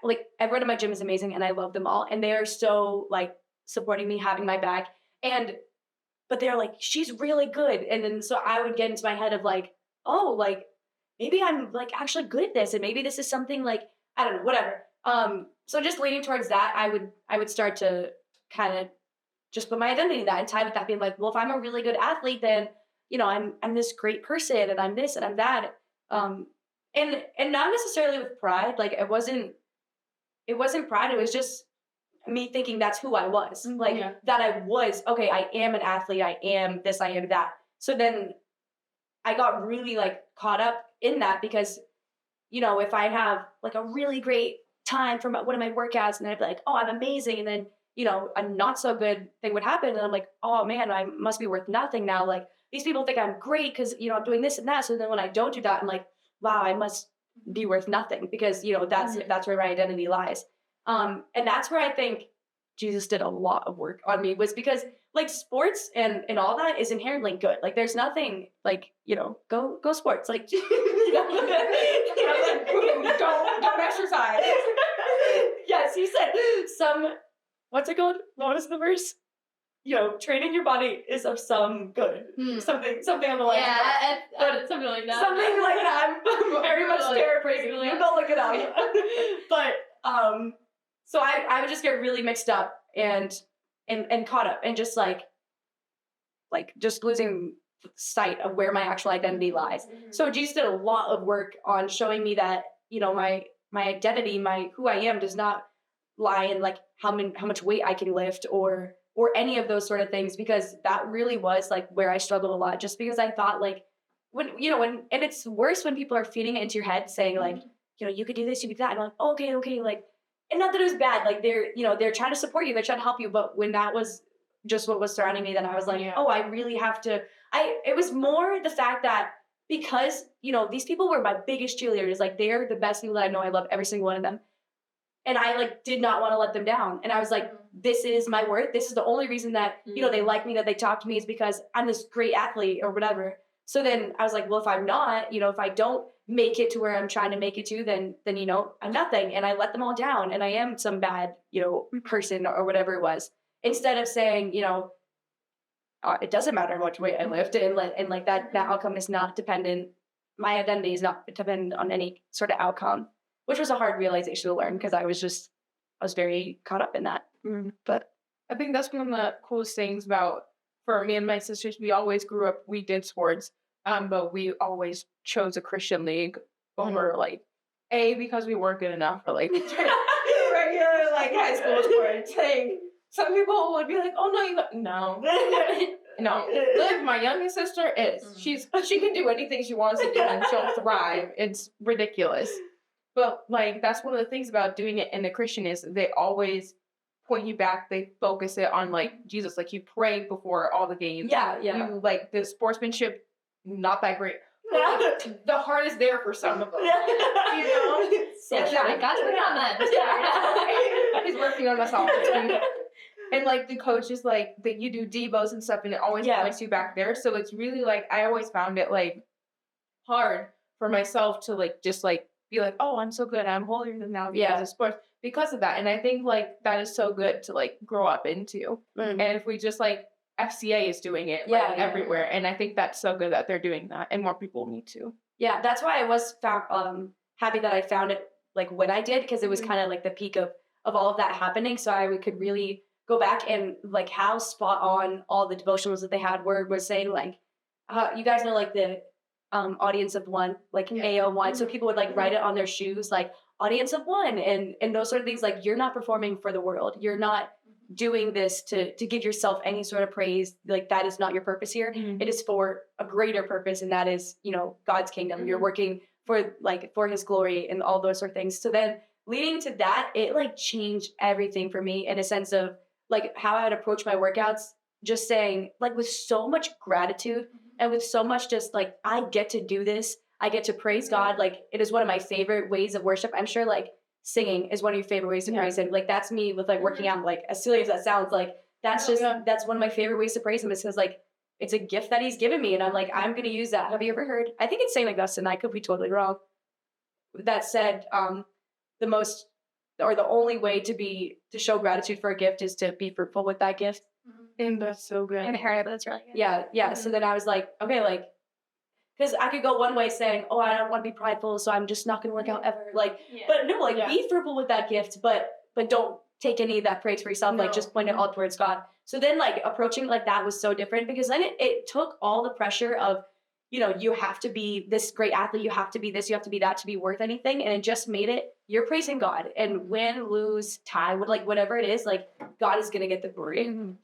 like everyone in my gym is amazing and I love them all. And they are so like supporting me, having my back. But they're like, she's really good. And then, so I would get into my head of like, oh, like maybe I'm like actually good at this. And maybe this is something like, I don't know, whatever. So just leaning towards that, I would start to kind of just put my identity in that and tie with that, being like, well, if I'm a really good athlete, then, you know, I'm this great person and I'm this and I'm that. And not necessarily with pride. Like it wasn't pride. It was just me thinking that's who I was. Like that I was, okay, I am an athlete. I am this, I am that. So then I got really like caught up in that because, you know, if I have like a really great time from one of my workouts and I'd be like, oh, I'm amazing. And then, you know, a not so good thing would happen. And I'm like, oh man, I must be worth nothing now. Like these people think I'm great because, you know, I'm doing this and that. So then when I don't do that, I'm like, wow, I must be worth nothing because, you know, that's where my identity lies. And that's where I think Jesus did a lot of work on me, was because like sports and all that is inherently good. Like there's nothing like, you know, go sports. Like, you know, don't exercise. Yes, he said what's it called? What was the verse? You know, training your body is of some good. Something on the line. Yeah, something like that. Something like that. I'm very much paraphrasing. You go look it up. But so I would just get really mixed up and caught up and just like just losing sight of where my actual identity lies. So Jesus did a lot of work on showing me that, you know, my identity, who I am does not lie in like how much weight I can lift or any of those sort of things, because that really was like where I struggled a lot, just because I thought like and it's worse when people are feeding it into your head saying like, you know, you could do this, you could do that. And I'm like, oh, okay. Like, and not that it was bad. Like they're trying to support you. They're trying to help you. But when that was just what was surrounding me, then I was like, oh, I really have to, it was more the fact that because, you know, these people were my biggest cheerleaders. Like they're the best people that I know. I love every single one of them. And I like did not want to let them down. And I was like, this is my worth. This is the only reason that, you know, they like me, that they talk to me, is because I'm this great athlete or whatever. So then I was like, well, if I'm not, you know, if I don't make it to where I'm trying to make it to, then, you know, I'm nothing. And I let them all down, and I am some bad, you know, person or whatever it was. Instead of saying, you know, it doesn't matter how much weight I lift, and like that outcome is not dependent. My identity is not dependent on any sort of outcome, which was a hard realization to learn, because I was very caught up in that. But I think that's one of the coolest things about, for me and my sisters, we always grew up, we did sports, but we always chose a Christian league over like, because we weren't good enough for like regular like high school sports. Like, some people would be like, oh no, no. Liv, my youngest sister, she can do anything she wants to do and she'll thrive. It's ridiculous. But like, that's one of the things about doing it in a Christian is they always point you back. They focus it on like Jesus. Like, you pray before all the games. Yeah. You like the sportsmanship, not that great. The heart is there for some of them. You know? So I got to on that. He's working on us all. And like the coach is like that you do devos and stuff, and it always points you back there. So it's really like, I always found it like hard for myself to like just like be like, oh, I'm so good, I'm holier than thou because of sports, because of that. And I think like that is so good to like grow up into. And if we just like, FCA is doing it everywhere, and I think that's so good that they're doing that, and more people need to. Yeah, that's why I was happy that I found it like when I did, because it was kind of like the peak of all of that happening. So I could really go back and like how spot on all the devotionals that they had was saying like, you guys know like the audience of one, like AO1. So people would like write it on their shoes, like audience of one, and those sort of things. Like, you're not performing for the world. You're not doing this to give yourself any sort of praise. Like, that is not your purpose here. It is for a greater purpose, and that is, you know, God's kingdom. You're working for his glory and all those sort of things. So then leading to that, it like changed everything for me in a sense of like how I would approach my workouts, just saying like with so much gratitude and with so much just like, I get to do this. I get to praise God. Like, it is one of my favorite ways of worship. I'm sure like singing is one of your favorite ways to praise him. Like, that's me with like working out. Like, as silly as that sounds, like that's that's one of my favorite ways to praise him, is because like it's a gift that he's given me, and I'm like, I'm gonna use that. Have you ever heard? I think it's saying like Augustine. I could be totally wrong. That said, the only way to show gratitude for a gift is to be fruitful with that gift. And that's so good. And that's really good. Yeah. So then I was like, okay, like, because I could go one way saying, oh, I don't want to be prideful, so I'm just not going to work out ever. Like, but no, like, be fruitful with that gift, but don't take any of that praise for yourself. No. Like, just point it all towards God. So then, like, approaching like that was so different, because then it took all the pressure of, you know, you have to be this great athlete, you have to be this, you have to be that to be worth anything. And it just made it, you're praising God. And win, lose, tie, like, whatever it is, like, God is going to get the glory.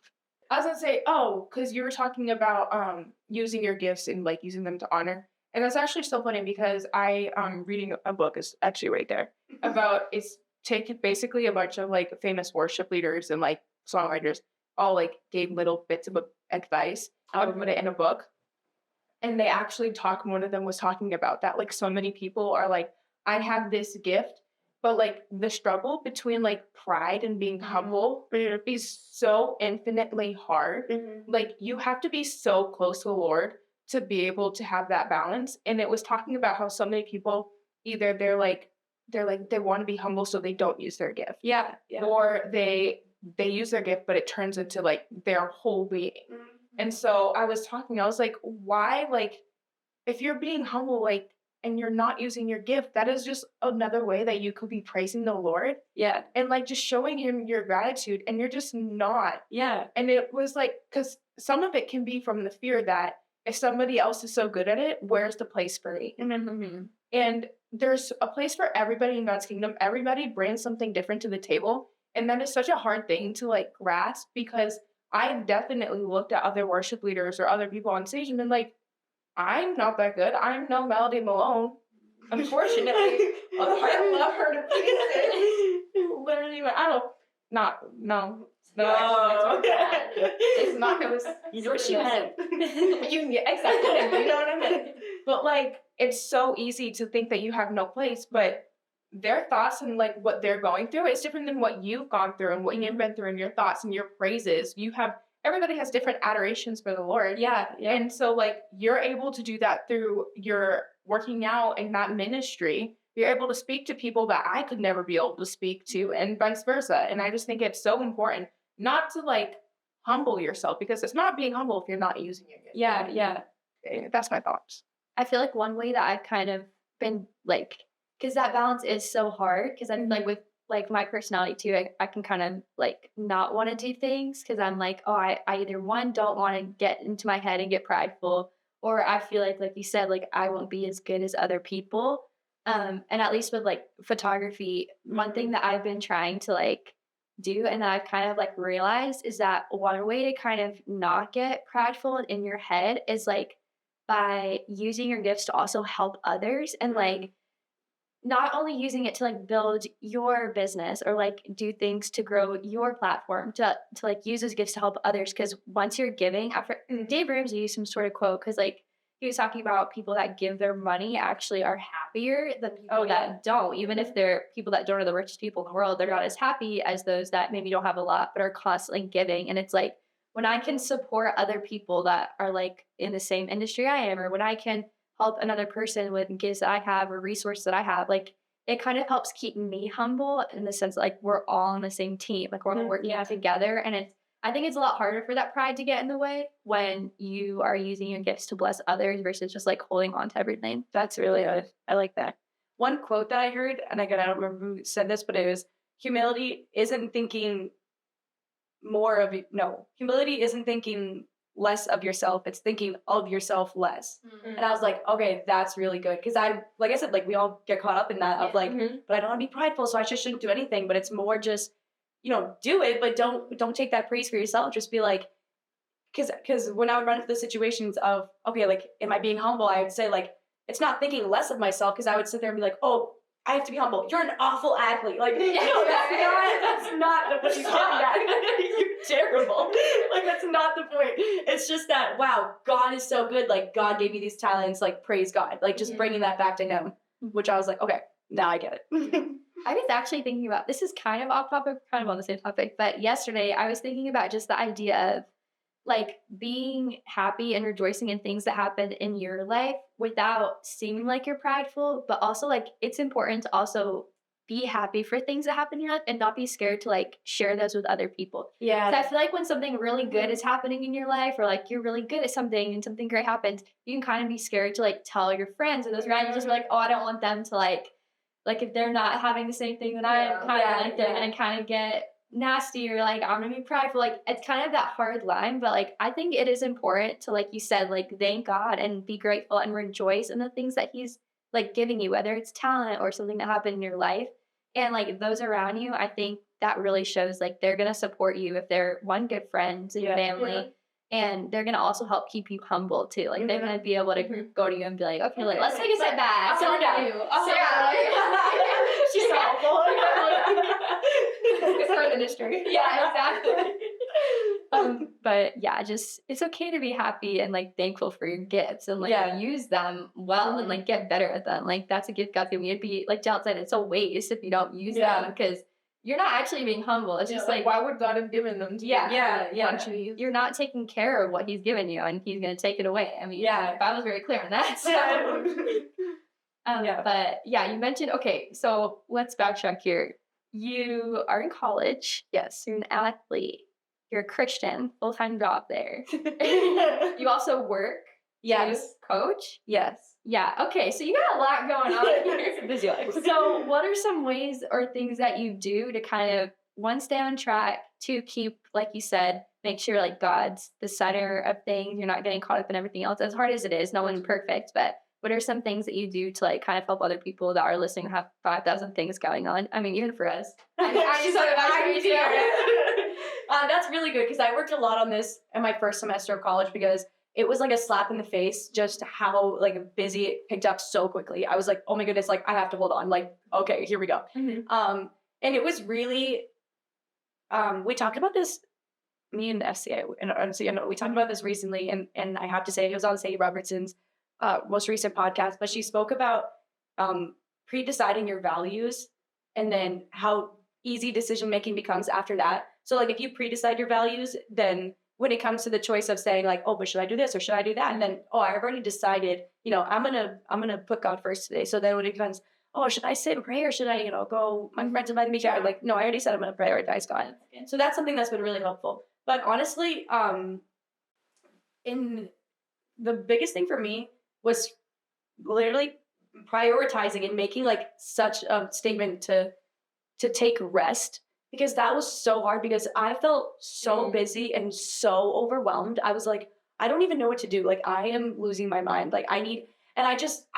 I was gonna say, because you were talking about using your gifts and like using them to honor, and that's actually so funny because I'm reading a book, is actually right there, about it's taken basically a bunch of like famous worship leaders and like songwriters all like gave little bits of advice. I would put it in a book, and they actually one of them was talking about that, like, so many people are like, I have this gift, but like the struggle between like pride and being humble is so infinitely hard. Like, you have to be so close to the Lord to be able to have that balance. And it was talking about how so many people, either they want to be humble so they don't use their gift. Or they use their gift, but it turns into like their whole being. And so I was like, why, like, if you're being humble, like, and you're not using your gift, that is just another way that you could be praising the Lord. And like just showing him your gratitude, and you're just not. And it was like, because some of it can be from the fear that if somebody else is so good at it, where's the place for me? And there's a place for everybody in God's kingdom. Everybody brings something different to the table. And that is such a hard thing to like grasp, because I definitely looked at other worship leaders or other people on stage and been like, I'm not that good. I'm no Melody Malone, unfortunately. Although I love her to pieces. Literally, no. It's not. It was. You know what she meant. Exactly. You know what I mean? But like, it's so easy to think that you have no place, but their thoughts and like what they're going through is different than what you've gone through and what you've been through and your thoughts and your praises. Everybody has different adorations for the Lord. Yeah. And so like you're able to do that through your working out in that ministry. You're able to speak to people that I could never be able to speak to and vice versa. And I just think it's so important not to like humble yourself, because it's not being humble if you're not using it. Yeah. That's my thoughts. I feel like one way that I've kind of been like, because that balance is so hard, because I'm like with like my personality too, I can kind of like not want to do things because I'm like, oh, I either one, don't want to get into my head and get prideful, or I feel like you said, like I won't be as good as other people. And at least with like photography, one thing that I've been trying to like do and that I've kind of like realized is that one way to kind of not get prideful in your head is like by using your gifts to also help others, and like not only using it to like build your business or like do things to grow your platform, to like use those gifts to help others. Because once you're giving, after Dave Ramsey used some sort of quote, because like he was talking about people that give their money actually are happier than people that don't. Even if they're people that don't are the richest people in the world, they're not as happy as those that maybe don't have a lot but are constantly giving. And it's like when I can support other people that are like in the same industry I am, or when I can help another person with gifts that I have or resources that I have, like it kind of helps keep me humble in the sense that like we're all on the same team, like we're all working together. And I think it's a lot harder for that pride to get in the way when you are using your gifts to bless others versus just like holding on to everything. That's really good. I like that. One quote that I heard, and again, I don't remember who said this, but it was humility isn't thinking less of yourself. It's thinking of yourself less. And I was like, okay, that's really good. Because like I said, like we all get caught up in that of like, but I don't want to be prideful, so I just shouldn't do anything. But it's more just, do it, but don't take that praise for yourself. Just be like, because when I would run into the situations of, okay, like, am I being humble? I would say like, it's not thinking less of myself, because I would sit there and be like, oh, I have to be humble. You're an awful athlete. Like, no, that's not what you're getting at. You're terrible. Like, that's not the point. It's just that, wow, God is so good. Like, God gave me these talents. Like, praise God. Like, just bringing that back to Him, which I was like, okay, now I get it. I was actually thinking about, this is kind of off topic, kind of on the same topic, but yesterday I was thinking about just the idea of like being happy and rejoicing in things that happen in your life without seeming like you're prideful, but also like it's important to also be happy for things that happen in your life and not be scared to like share those with other people. Yeah. So I feel like when something really good is happening in your life, or like you're really good at something and something great happens, you can kind of be scared to like tell your friends, or those friends just be like, oh, I don't want them to like if they're not having the same thing that I kind of like, they're gonna kind of get nasty, or like I'm gonna be prideful. Like it's kind of that hard line, but like I think it is important to, like you said, like thank God and be grateful and rejoice in the things that He's like giving you, whether it's talent or something that happened in your life. And like those around you, I think that really shows like they're gonna support you if they're one, good friends in your family. And they're gonna also help keep you humble too. Like they're gonna be able to go to you and be like, okay, like let's take a step back. So she's so helpful. It's her industry. Yeah, exactly. But yeah, just it's okay to be happy and like thankful for your gifts and like use them well and like get better at them. Like that's a gift God's given you. It'd be like Jill said, it's a waste if you don't use them, because you're not actually being humble. It's just like why would God have given them to you? You're not taking care of what He's given you, and He's gonna take it away. I mean, the Bible's very clear on that. So. But yeah, you mentioned, okay, so let's backtrack here. You are in college. Yes. You're an athlete. You're a Christian, full-time job there. You also work. Yes. Coach. Yes. Yeah. Okay. So you got a lot going on here. It's a busy life. So what are some ways or things that you do to kind of, one, stay on track, two, keep, like you said, make sure like God's the center of things. You're not getting caught up in everything else. As hard as it is, no one's perfect, but what are some things that you do to like kind of help other people that are listening have 5,000 things going on? I mean, even for us. That's really good, because I worked a lot on this in my first semester of college, because it was like a slap in the face just how like busy it picked up so quickly. I was like, oh my goodness, like I have to hold on. Like, okay, here we go. And it was really, we talked about this, me and FCA, and we talked about this recently, and I have to say it was on Sadie Robertson's most recent podcast, but she spoke about pre-deciding your values and then how easy decision making becomes after that. So like if you pre-decide your values, then when it comes to the choice of saying like, oh, but should I do this or should I do that? And then, oh, I've already decided, I'm gonna put God first today. So then when it becomes, oh, should I sit and pray or should I, go, my friends invited me here. I'm like, no, I already said I'm gonna prioritize God. So that's something that's been really helpful. But honestly, in the biggest thing for me was literally prioritizing and making like such a statement to take rest, because that was so hard because I felt so busy and so overwhelmed. I was like, I don't even know what to do. Like I am losing my mind. Like I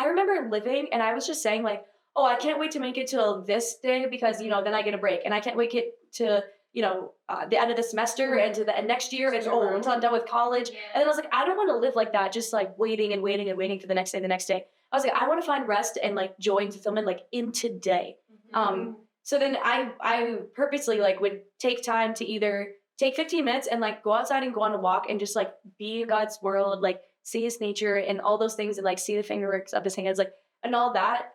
remember living and I was just saying like, oh, I can't wait to make it till this day because, then I get a break, and I can't wait to, the end of the semester and to the next year and until I'm done with college. Yeah. And then I was like, I don't want to live like that, just like waiting and waiting and waiting for the next day. I was like, I want to find rest and like joy and fulfillment like in today. So then I purposely like would take time to either take 15 minutes and like go outside and go on a walk and just like be in God's world, like see his nature and all those things and like see the fingerworks of his hands, like, and all that.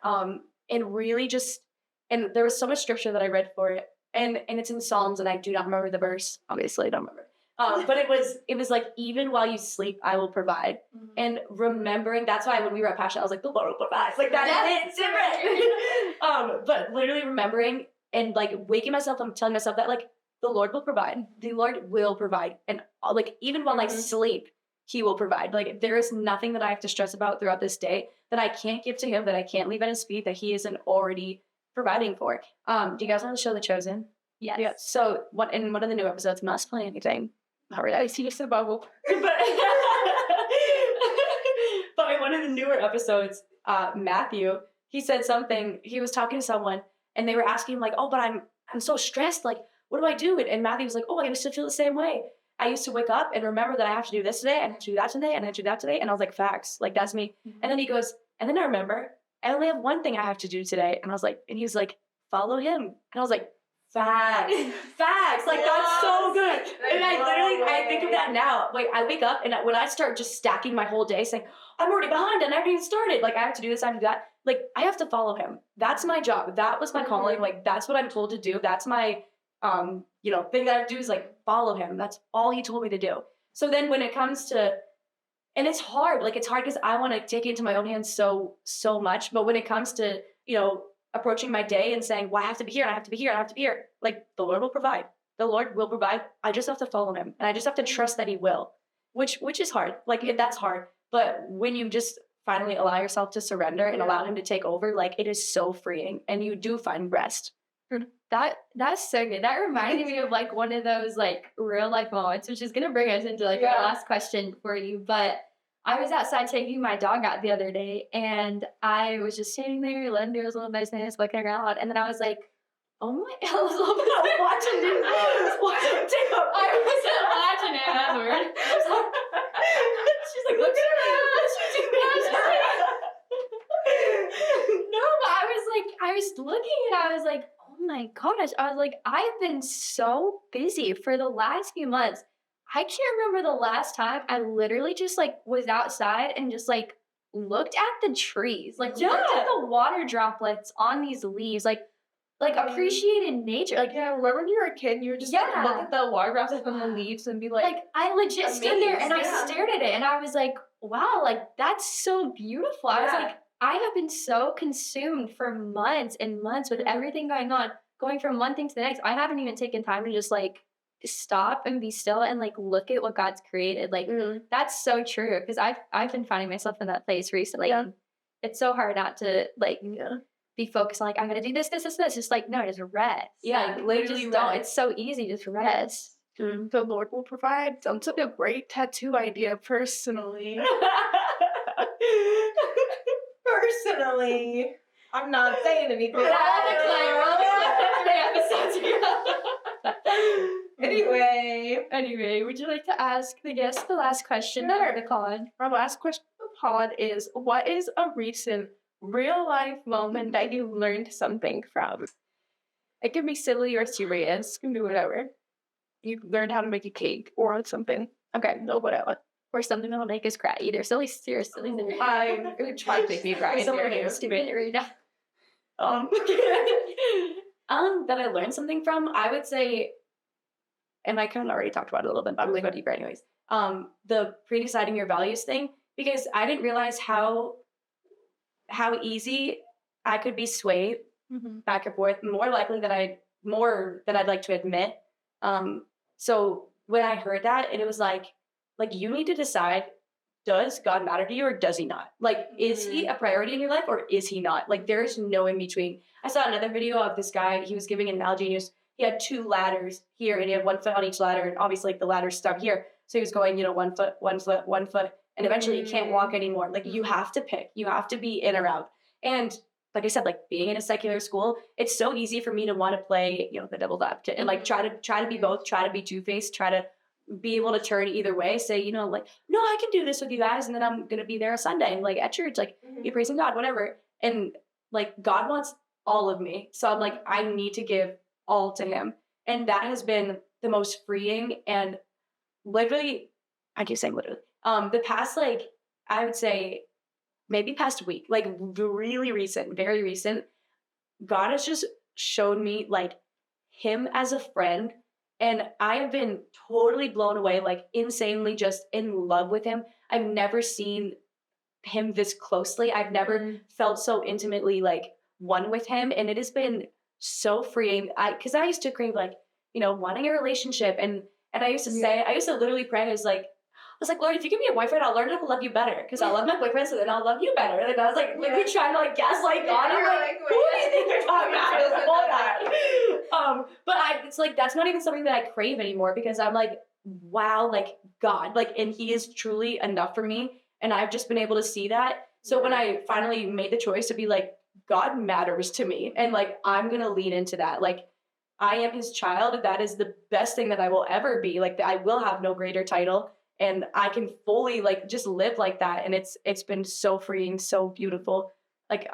And really just, and there was so much scripture that I read for it. And it's in Psalms and I do not remember the verse. Obviously I don't remember. But it was like, even while you sleep, I will provide. And remembering, that's why when we were at Passion, I was like, the Lord will provide. Like that is it. But literally remembering and like waking myself up, telling myself that like the Lord will provide. The Lord will provide. And like, even while I sleep, he will provide. Like there is nothing that I have to stress about throughout this day that I can't give to him, that I can't leave at his feet, that he isn't already providing for. Do you guys want to show The Chosen? Yes. Yeah. So in one of the new episodes, I'm not spoiling anything. Not really. I see just a bubble. But in one of the newer episodes, Matthew, he said something. He was talking to someone, and they were asking him like, "Oh, but I'm so stressed. Like, what do I do?" And Matthew was like, "Oh, I used to feel the same way. I used to wake up and remember that I have to do this today, and I have to do that today, and I have to do that today." And I was like, "Facts. Like that's me." And then he goes, "And then I remember I only have one thing I have to do today." And I was like, and he was like, "Follow him." And I was like, facts. Like that's so good. And I think of that now. Like I wake up and when I start just stacking my whole day saying, I'm already behind and I haven't even started. Like I have to do this, I have to do that. Like I have to follow him. That's my job. That was my calling. Like that's what I'm told to do. That's my, thing that I have to do is like follow him. That's all he told me to do. So then when it comes to, and it's hard because I want to take it into my own hands so much. But when it comes to, approaching my day and saying, well, I have to be here and I have to be here and I have to be here. Like the Lord will provide. The Lord will provide. I just have to follow him. And I just have to trust that he will, which is hard. Like that's hard. But when you just finally allow yourself to surrender and allow him to take over, like it is so freeing and you do find rest. That's so good. That reminded me of like one of those like real life moments, which is going to bring us into like our last question for you. But I was outside taking my dog out the other day, and I was just standing there, letting do his little business, looking around, and then I was like, "Oh my!" I was watching it. I wasn't watching it. That's weird. She's like, "Look at her." No, but I was looking, and I was like, "Oh my gosh!" I was like, "I've been so busy for the last few months. I can't remember the last time I literally just like was outside and just like looked at the trees, like looked at the water droplets on these leaves, like appreciated nature. Like remember when you were a kid and you would just like, look at the water droplets on the leaves and be like I legit stood there and I stared at it and I was like, wow, like that's so beautiful. I was like, I have been so consumed for months and months with everything going on, going from one thing to the next. I haven't even taken time to just like stop and be still and like look at what God's created. Like that's so true, because I've been finding myself in that place recently. It's so hard not to like be focused on like I'm gonna do this. Just like no, just rest. Like literally don't. It's so easy, just rest. The Lord will provide. Sounds like a great tattoo idea personally. Personally, I'm not saying anything. Anyway, would you like to ask the guest the last question? Sure. The pod? Our last question for the pod is, what is a recent real life moment that you learned something from? It can be silly or serious. It can be whatever. You learned how to make a cake or something. Okay. No, whatever. Or something that'll make us cry. Either silly, serious, silly. I would try to make me cry. Something stupid right now. That I learned something from, I would say, and I kind of already talked about it a little bit, but I'm going to go deeper anyways. The pre-deciding your values thing, because I didn't realize how easy I could be swayed back and forth, more than I'd like to admit. So when I heard that, and it was like you need to decide, does God matter to you or does he not? Like, is he a priority in your life or is he not? Like, there's no in between. I saw another video of this guy, he was giving an analogy, and he had 2 ladders here, and he had 1 foot on each ladder, and obviously, like, the ladder's stuck here. So he was going, 1 foot, 1 foot, 1 foot, and eventually you can't walk anymore. Like, you have to pick. You have to be in or out. And like I said, like, being in a secular school, it's so easy for me to want to play, the devil's advocate and, like, try to be both, try to be two-faced, try to be able to turn either way, say, like, no, I can do this with you guys, and then I'm going to be there on Sunday, like, at church, like, be praising God, whatever. And, like, God wants all of me. So I'm like, I need to give all to him. And that has been the most freeing, and literally, I keep saying literally, the past, like, I would say maybe past week, like, really recent, very recent, God has just showed me, like, him as a friend. And I have been totally blown away, like, insanely just in love with him. I've never seen him this closely. I've never felt so intimately, like, one with him. And it has been so freeing. Because I used to crave, like, wanting a relationship. And I used to say, I used to literally pray, I was like, Lord, if you give me a boyfriend, I'll learn how to love you better. Because I'll love my boyfriend, so then I'll love you better. And I was like, literally trying to, like, gaslight God. I'm like, who do you think you're talking about? But it's like, that's not even something that I crave anymore, because I'm like, wow, like, God, like, and he is truly enough for me. And I've just been able to see that. So when I finally made the choice to be like, God matters to me, and, like, I'm going to lean into that. Like, I am his child, and that is the best thing that I will ever be. Like, I will have no greater title. And I can fully, like, just live like that. And it's been so freeing, so beautiful. Like,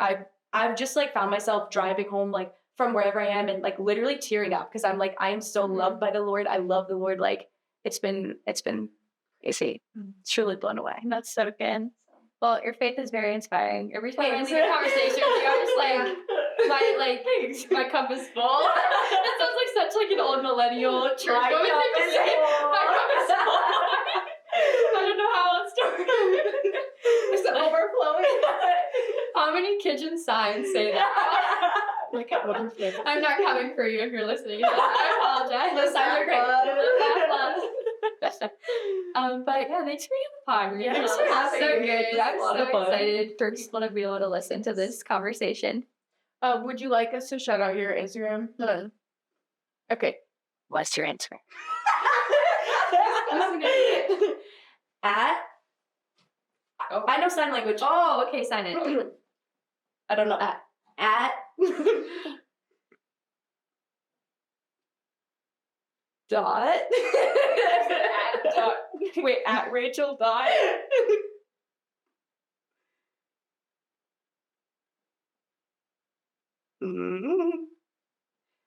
I've just, like, found myself driving home, like, from wherever I am, and, like, literally tearing up, because I'm like, I am so loved by the Lord. I love the Lord. Like, it's been easy. Truly blown away. That's so good. Well, your faith is very inspiring. Every time I leave a conversation, you're just like, my cup is full. It sounds like such, like, an old millennial church woman thing to say. My cup is full. I don't know how else to. It's overflowing. How many kitchen signs say that? Like, overflowing. I'm not coming for you if you're listening. I apologize. The signs are great. But yeah, thanks for being on the pod. Yeah, This so was happy. so good. I'm A lot of so fun. excited for people to be able to listen to this conversation. Would you like us to shout out your Instagram? Okay. What's your Instagram? At I know sign language. Oh, okay, sign it. I don't know. At dot. Wait, at Rachael dot.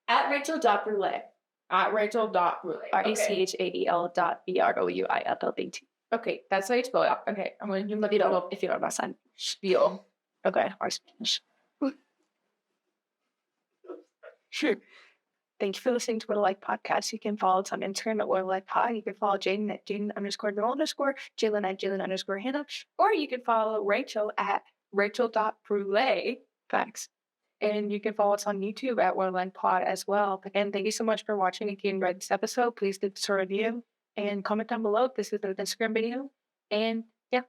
At Rachael dot Brule. At Rachael dot Brule. RACHAEL dot BROUILLBT. Okay, that's how you spell it. Okay, I'm going to let If you don't know my sign. spiel. Okay, our Spanish. Sure. Thank you for listening to What a Life podcast. You can follow us on Instagram at What a Life Pod. You can follow Jaden at Jaden _ no _ Jalen at Jalen _ Hannah. Or you can follow Rachael at Rachael.Brule. Facts. And you can follow us on YouTube at What a Life Pod as well. Again, thank you so much for watching. If you enjoyed this episode, please give us a review and comment down below if this is an Instagram video. And yeah.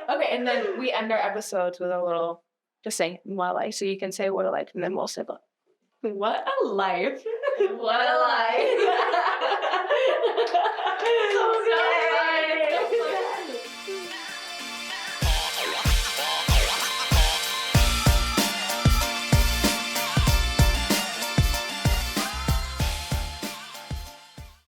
Okay, and then we end our episodes with a little, just say What a Life. So you can say What a Life, and then we'll say What a life. What a life.